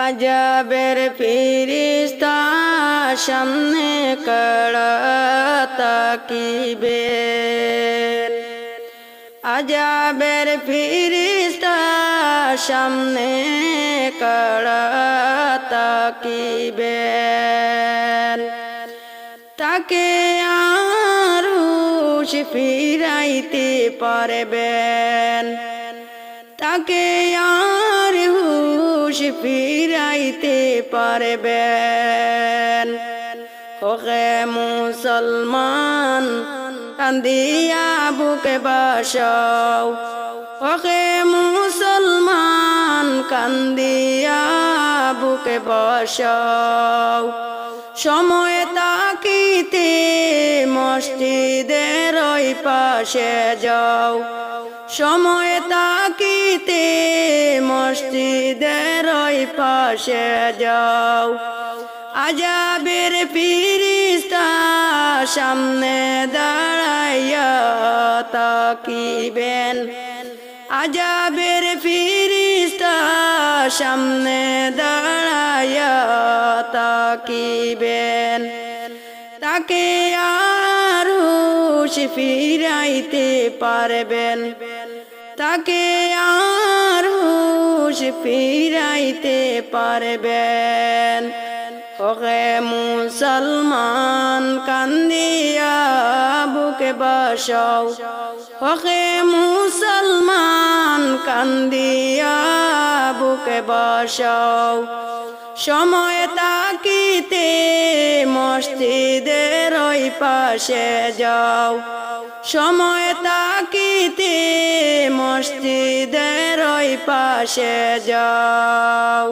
আজাবের ফিরিস্তা সামনে কড়া তাকিবে, আজাবের ফিরিস্তা সামনে কড়া তাকিবে। তাকে আরশ ফিরাইতে পারবেন, তাকে আর হুশ ফিরাইতে পারবেন। ওহে মুসলমান কান্দিয়া বুকে বাসাও, ওহে মুসলমান কান্দিয়া বুকে বাসাও। সময় তাকিতে মসজিদের ওই পাশে যাও, সময় তাকিতে মসজিদের ওই পাশে যাও। আজাবের ফিরিস্তা সামনে দাঁড়াইয়া তাকিবেন, আজাবের ফিরিস্তা সামনে দাঁড়াইয়া তাকিবেন। তাকে আরশ ফিরাইতে পারবেন, তাকে আরশ ফিরাইতে পারবেন। ওহে মুসলমান কান্দিয়া বুকে বাসাও, ওহে মুসলমান কান্দিয়া বুকে বাসাও। সময় তাকিতে মসজিদের ওই পাশে যাও, সময় তাকিতে মসজিদের ওই পাশে যাও।